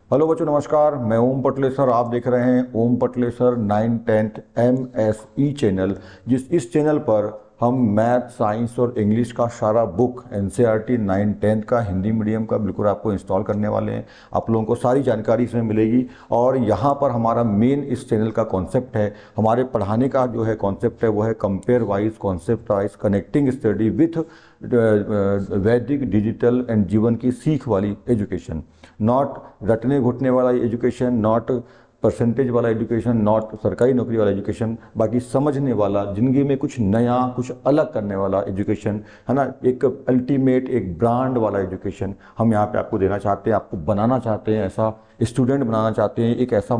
Hello बच्चों, नमस्कार। मैं ओम पटलेसर। आप देख रहे हैं ओम पटलेसर 9th MSE चैनल। इस चैनल पर हम मैथ, साइंस और इंग्लिश का सारा बुक NCERT 9th का हिंदी मीडियम का बिल्कुल आपको इंस्टॉल करने वाले हैं। आप लोगों को सारी जानकारी इसमें मिलेगी। और यहाँ पर हमारा मेन इस चैनल का कॉन्सेप्ट है, हमारे पढ़ाने का जो है कॉन्सेप्ट है वो है compare wise, concept wise, connecting study with वैदिक, डिजिटल एंड जीवन की सीख वाली एजुकेशन। नॉट रटने घुटने वाला एजुकेशन, नॉट परसेंटेज वाला एजुकेशन, नॉट सरकारी नौकरी वाला एजुकेशन, बाकी समझने वाला, ज़िंदगी में कुछ नया, कुछ अलग करने वाला एजुकेशन, है ना। एक अल्टीमेट, एक ब्रांड वाला एजुकेशन हम यहाँ पे आपको देना चाहते हैं, आपको बनाना चाहते हैं, ऐसा स्टूडेंट बनाना चाहते हैं, एक ऐसा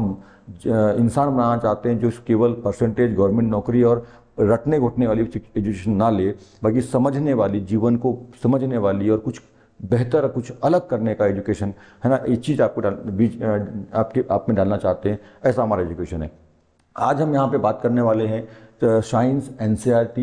इंसान बनाना चाहते हैं जो केवल परसेंटेज, गवर्नमेंट नौकरी और रटने घुटने वाली एजुकेशन ना ले, बाकी समझने वाली, जीवन को समझने वाली और कुछ बेहतर, कुछ अलग करने का एजुकेशन, है ना। ये चीज़ आपको आपके आप में डालना चाहते हैं, ऐसा हमारा एजुकेशन है। आज हम यहाँ पे बात करने वाले हैं science NCERT,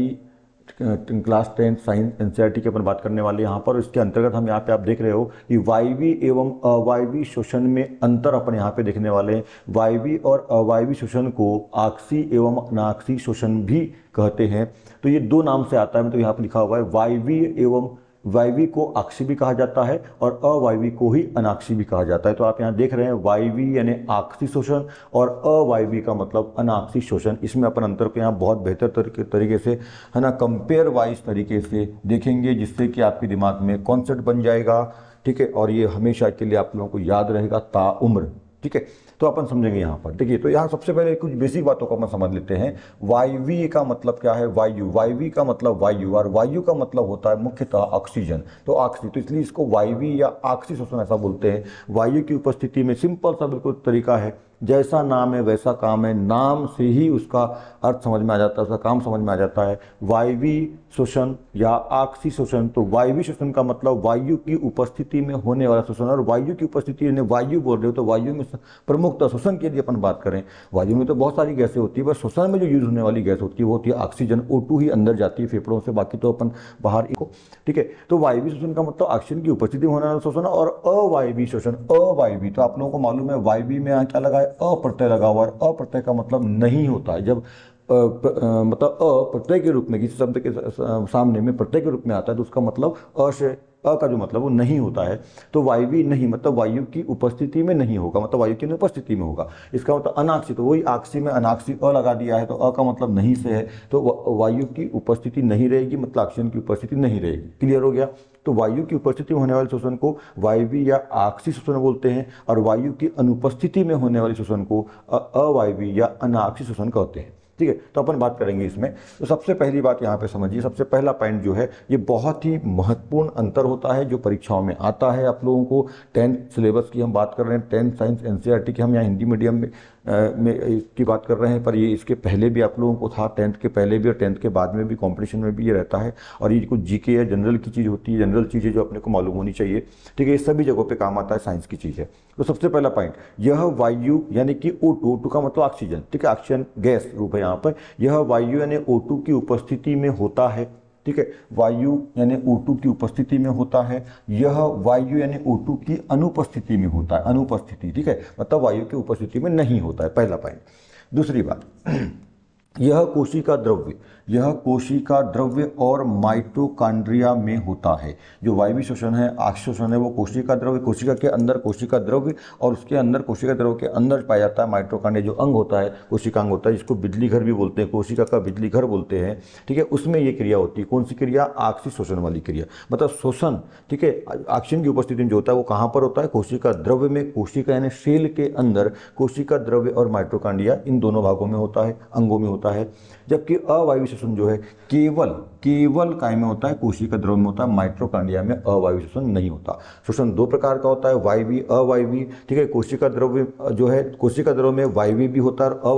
class 10 science NCERT की अपन बात करने वाले हैं यहाँ पर। इसके अंतर्गत हम यहाँ पे आप देख रहे हो कि वायवी एवं अवायवी शोषण में अंतर अपन यहाँ पे देखने वाले हैं। वायवी और अवायवी शोषण को आक्सी एवं अनाक्सी शोषण भी कहते हैं। तो ये दो नाम से आता है, तो यहाँ पे लिखा हुआ है वायवी एवं वायवी को आक्सी भी कहा जाता है और अवायवी को ही अनाक्सी भी कहा जाता है। तो आप यहाँ देख रहे हैं वायवी यानी आक्सी शोषण और अवायवी का मतलब अनाक्सी शोषण। इसमें अपन अंतर को यहाँ बहुत बेहतर तरीके से, है ना, कंपेयर वाइज तरीके से देखेंगे, जिससे कि आपके दिमाग में कॉन्सेप्ट बन जाएगा। ठीक है, और ये हमेशा के लिए आप लोगों को याद रहेगा ताउम्र। ठीक है, तो अपन समझेंगे यहाँ पर। देखिए, तो यहाँ सबसे पहले कुछ बेसिक बातों को अपन समझ लेते हैं। वायवी का मतलब क्या है? वायु। वायवी का मतलब वायु, और वायु का मतलब होता है मुख्यतः ऑक्सीजन। तो ऑक्सी, तो इसलिए इसको वायवी या ऑक्सी शोषण ऐसा बोलते हैं। वायु की उपस्थिति में सिंपल सा बिल्कुल तरीका है, जैसा नाम है वैसा काम है। नाम से ही उसका अर्थ समझ में आ जाता है, उसका काम समझ में आ जाता है। वायवी शोषण या ऑक्सी शोषण। तो वायवी शोषण का मतलब वायु की उपस्थिति में होने वाला शोषण, और वायु की उपस्थिति यानी वायु बोल रहे हो तो वायु में प्रमुखतः शोषण के लिए अपन बात करें, वायु में तो बहुत सारी गैसें होती है, बस शोषण में जो यूज होने वाली गैस होती है वो होती है ऑक्सीजन। O2 ही अंदर जाती है फेफड़ों से, बाकी तो अपन बाहर को। ठीक है, तो वायवी शोषण का मतलब ऑक्सीजन की उपस्थिति में होने वाला शोषण। और अवायवी शोषण, अवायवी तो आप लोगों को मालूम है वायवी में यहाँ क्या लगा है? अ प्रत्यय लगा हुआ है। अ प्रत्यय का मतलब नहीं होता है। जब मतलब अ प्रत्यय के रूप में किसी शब्द के सामने में प्रत्यय के रूप में आता है तो उसका मतलब अ से, अ का जो मतलब वो नहीं होता है। तो वायवी नहीं मतलब वायु की उपस्थिति में नहीं होगा, मतलब वायु की अनुपस्थिति में होगा। इसका मतलब अनाक्सी, तो वही आक्सी में अनाक्सी अ लगा दिया है, तो अ का मतलब नहीं से है, तो वायु की उपस्थिति नहीं रहेगी, मतलब ऑक्सीजन की उपस्थिति नहीं रहेगी। क्लियर हो गया? तो वायु की उपस्थिति में होने वाले शोषण को वायवी या आक्सी शोषण बोलते हैं, और वायु की अनुपस्थिति में होने वाले शोषण को अवायवी या अनाक्सी शोषण कहते हैं। ठीक है, तो अपन बात करेंगे इसमें। तो सबसे पहली बात यहाँ पे समझिए, सबसे पहला पॉइंट जो है ये बहुत ही महत्वपूर्ण अंतर होता है जो परीक्षाओं में आता है आप लोगों को। 10th सिलेबस की हम बात कर रहे हैं, 10th साइंस NCERT की हम यहाँ हिंदी मीडियम में इसकी बात कर रहे हैं, पर ये इसके पहले भी आप लोगों को था, 10th के पहले भी और 10th के बाद में भी कॉम्पिटिशन में भी ये रहता है। और ये कुछ GK या जनरल की चीज़ होती है, जनरल चीज़ें जो अपने को मालूम होनी चाहिए। ठीक है, ये सभी जगहों पे काम आता है, साइंस की चीज़ है। तो सबसे पहला पॉइंट, यह वायु यानी कि O2, O2 का मतलब ऑक्सीजन। ठीक है, ऑक्सीजन गैस रूप है यहाँ पर। यह वायु यानी O2 की उपस्थिति में होता है। ठीक है, वायु यानी O2 की उपस्थिति में होता है। यह वायु यानी O2 की अनुपस्थिति में होता है, अनुपस्थिति। ठीक है, मतलब वायु की उपस्थिति में नहीं होता है, पहला पॉइंट। दूसरी बात, यह कोशिका द्रव्य, यह कोशिका द्रव्य और माइटोकॉन्ड्रिया में होता है। जो वायवी शोषण है, ऑक्सी शोषण है, वो कोशिका द्रव्य, कोशिका के अंदर कोशिका द्रव्य, और उसके अंदर कोशिका द्रव्य के अंदर पाया जाता है माइटोकॉन्ड्रिया, जो अंग होता है, कोशिका अंग होता है, जिसको बिजली घर भी बोलते हैं, कोशिका का बिजली घर बोलते हैं। ठीक है, उसमें ये क्रिया होती है। कौन सी क्रिया? ऑक्सी शोषण वाली क्रिया, मतलब शोषण। ठीक है, ऑक्सीजन की उपस्थिति में जो होता है वो कहाँ पर होता है? कोशिका द्रव्य में। कोशिका यानी सेल के अंदर कोशिका द्रव्य और माइटोकॉन्ड्रिया, इन दोनों भागों में होता है, अंगों में होता है। जबकि अवायवी शोषण जो है केवल काय में होता है, कोशिका द्रव्य में होता है, माइटोकॉन्ड्रिया में अवायवी शोषण नहीं होता। शोषण दो प्रकार का होता है, वायवी, अवायवी। ठीक है, कोशिका द्रव्य जो है, कोशिका द्रव्य में वायवी भी होता है और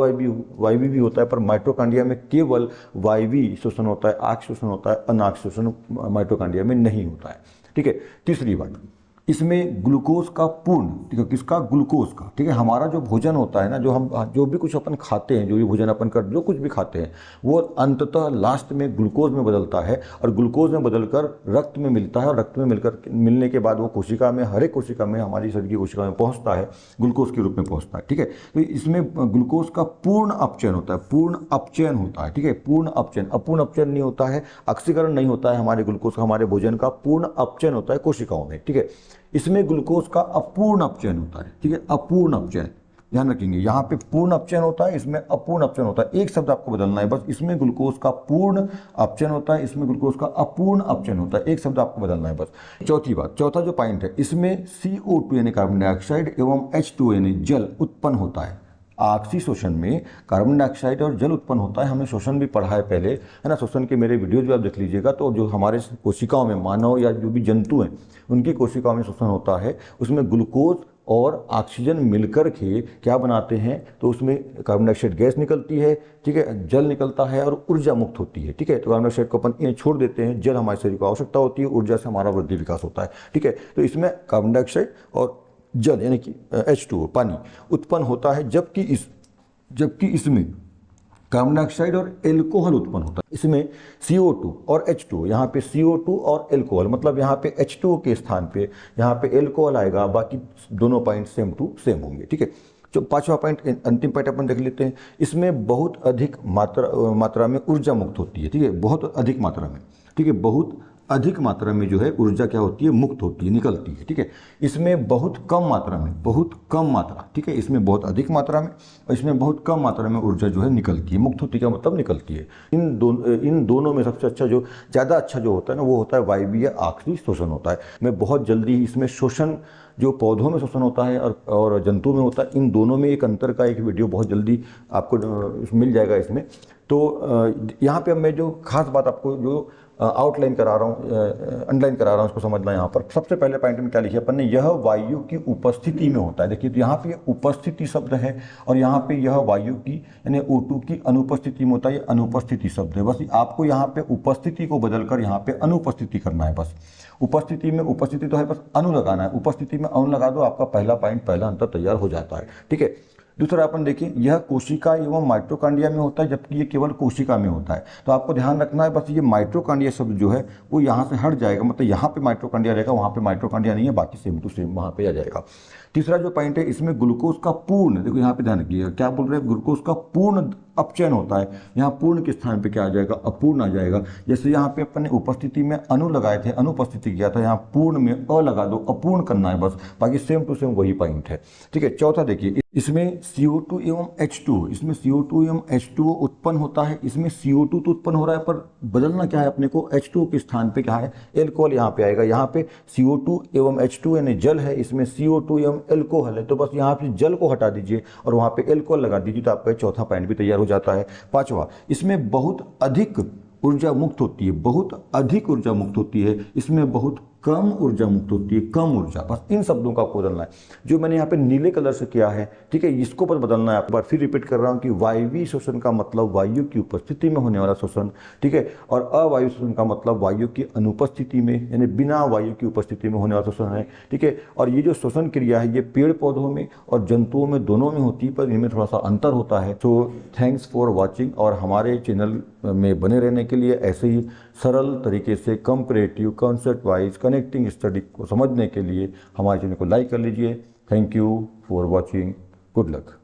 वायवी भी होता है, पर माइटोकॉन्ड्रिया में केवल वायवी शोषण होता है, ऑक्सी शोषण होता है, अनाक्सी शोषण माइटोकॉन्ड्रिया में नहीं होता है। ठीक है, तीसरी बात, इसमें ग्लूकोज का पूर्ण, ठीक है, किसका, ग्लूकोज का, ठीक है। हमारा जो भोजन होता है ना, जो भी कुछ अपन खाते हैं, जो भी भोजन अपन कर, जो कुछ भी खाते हैं, वो अंततः लास्ट में ग्लूकोज में बदलता है और ग्लूकोज में बदलकर रक्त में मिलता है और रक्त में मिलने के बाद वो कोशिका में, हर एक कोशिका में, हमारी शरीर की कोशिका में पहुंचता है, ग्लूकोज के रूप में पहुंचता है, ठीक है। तो इसमें ग्लूकोज का पूर्ण अपचयन होता है, पूर्ण अपचयन होता है, ठीक है, पूर्ण अपचयन, अपूर्ण अपचयन नहीं होता है, ऑक्सीकरण नहीं होता है हमारे ग्लूकोज का, हमारे भोजन का पूर्ण अपचयन होता है कोशिकाओं में, ठीक है। इसमें ग्लूकोज का अपूर्ण अपचयन होता है, ठीक है, अपूर्ण अपचयन, ध्यान रखेंगे, यहाँ पे पूर्ण अपचयन होता है, इसमें अपूर्ण अपचयन होता है, एक शब्द आपको बदलना है बस, इसमें ग्लूकोज का पूर्ण अपचयन होता है, इसमें ग्लूकोज का अपूर्ण अपचयन होता है, एक शब्द आपको बदलना है बस। चौथी बात, चौथा जो पॉइंट है, इसमें CO2 यानी कार्बन डाइऑक्साइड एवं H2 यानी जल उत्पन्न होता है। आपसी शोषण में कार्बन डाइऑक्साइड और जल उत्पन्न होता है, हमने शोषण भी पढ़ा है पहले, है ना, शोषण के मेरे वीडियोज भी आप देख लीजिएगा। तो जो हमारे कोशिकाओं में, मानव या जो भी जंतु हैं, उनकी कोशिकाओं में शोषण होता है, उसमें ग्लूकोज और ऑक्सीजन मिलकर के क्या बनाते हैं, तो उसमें कार्बन डाइऑक्साइड गैस निकलती है, ठीक है, जल निकलता है और ऊर्जा मुक्त होती है, ठीक है। तो कार्बन डाइऑक्साइड को अपन छोड़ देते हैं, जल हमारे शरीर को आवश्यकता होती है, ऊर्जा से हमारा वृद्धि विकास होता है, ठीक है। तो इसमें कार्बन डाइऑक्साइड और जल यानी कि H2O पानी उत्पन्न होता है, जबकि इसमें कार्बन डाइऑक्साइड और एल्कोहल उत्पन्न होता है। इसमें CO2 और H2O, यहाँ पे CO2 और एल्कोहल, मतलब यहाँ पे H2O के स्थान पे यहाँ पे एल्कोहल आएगा, बाकी दोनों पॉइंट सेम टू सेम होंगे, ठीक है। जो पांचवा पॉइंट, अंतिम पॉइंट अपन देख लेते हैं, इसमें बहुत अधिक मात्रा में ऊर्जा मुक्त होती है, ठीक है, बहुत अधिक मात्रा में, ठीक है, बहुत अधिक मात्रा में जो है ऊर्जा क्या होती है, मुक्त होती है, निकलती है, ठीक है। इसमें बहुत कम मात्रा में, बहुत कम मात्रा, ठीक है, इसमें बहुत अधिक मात्रा में और इसमें बहुत कम मात्रा में ऊर्जा जो है निकलती है, मुक्त होती है, मतलब निकलती है। इन दोनों में सबसे अच्छा, जो ज़्यादा अच्छा जो होता है ना, वो होता है वायवीय आखिरी शोषण होता है। मैं बहुत जल्दी ही इसमें शोषण, जो पौधों में शोषण होता है और जंतु में होता है, इन दोनों में एक अंतर का एक वीडियो बहुत जल्दी आपको मिल जाएगा इसमें। तो यहाँ पे मैं जो खास बात आपको जो आउटलाइन करा रहा हूँ, अंडरलाइन करा रहा हूँ, उसको समझना। यहाँ पर सबसे पहले पॉइंट में क्या लिखा अपन ने, यह वायु की उपस्थिति में होता है। देखिए, तो यहाँ पे उपस्थिति शब्द है और यहाँ पे यह वायु की यानी O2 की अनुपस्थिति में होता है, ये अनुपस्थिति शब्द है। बस आपको यहाँ पे उपस्थिति को बदलकर यहाँ पे अनुपस्थिति करना है बस। उपस्थिति में उपस्थिति तो है, बस अनु लगाना है, उपस्थिति में अनु लगा दो, आपका पहला पॉइंट, पहला अंतर तैयार हो जाता है, ठीक है। दूसरा अपन देखिए, यह कोशिका एवं माइटोकॉन्ड्रिया में होता है, जबकि ये केवल कोशिका में होता है। तो आपको ध्यान रखना है बस, ये माइटोकॉन्ड्रिया शब्द जो है वो यहाँ से हट जाएगा, मतलब यहाँ पे माइटोकॉन्ड्रिया रहेगा, वहाँ पे माइटोकॉन्ड्रिया नहीं है, बाकी सेम टू सेम वहाँ पे आ जाएगा। तीसरा जो पॉइंट है, इसमें ग्लूकोज का पूर्ण, देखो यहाँ पे ध्यान रखिए क्या बोल रहे हैं, ग्लूकोज का पूर्ण अपचयन होता है। यहाँ पूर्ण के स्थान पे क्या आ जाएगा, अपूर्ण आ जाएगा। जैसे यहाँ पे अपन ने उपस्थिति में अनु लगाए थे, अनुपस्थिति किया था, यहाँ पूर्ण में अ लगा दो, अपूर्ण करना है बस, बाकी सेम टू सेम वही पॉइंट है, ठीक है। चौथा देखिए, इसमें CO2 एवं H2O, इसमें CO2 एवं H2O उत्पन्न होता है। इसमें CO2 तो उत्पन्न हो रहा है, पर बदलना क्या है अपने को, H2O के स्थान पे क्या है, एल्कोहल यहाँ पे आएगा। यहाँ पे CO2 एवं H2O यानी जल है, इसमें CO2 एवं एल्कोहल है, तो बस यहाँ पे जल को हटा दीजिए और वहाँ पे एल्कोहल लगा दीजिए, तो आपका चौथा पॉइंट भी तैयार हो जाता है। पांचवा, इसमें बहुत अधिक ऊर्जा मुक्त होती है, बहुत अधिक ऊर्जा मुक्त होती है। इसमें बहुत कम ऊर्जा मुक्त होती है, कम ऊर्जा, बस इन शब्दों का आपको बदलना है। जो मैंने यहाँ पे नीले कलर से किया है, ठीक है, इसको बस बदलना है। एक बार फिर रिपीट कर रहा हूँ कि वायवीय शोषण का मतलब वायु की उपस्थिति में होने वाला शोषण, ठीक है, और अवायु शोषण का मतलब वायु की अनुपस्थिति में, यानी बिना वायु की उपस्थिति में होने वाला शोषण है, ठीक है। और ये जो शोषण क्रिया है, ये पेड़ पौधों में और जंतुओं में दोनों में होती है, पर इनमें थोड़ा सा अंतर होता है। तो थैंक्स फॉर वॉचिंग, और हमारे चैनल में बने रहने के लिए ऐसे ही सरल तरीके से comparative, concept wise, connecting study को समझने के लिए हमारे चैनल को लाइक कर लीजिए। Thank you for watching, good luck.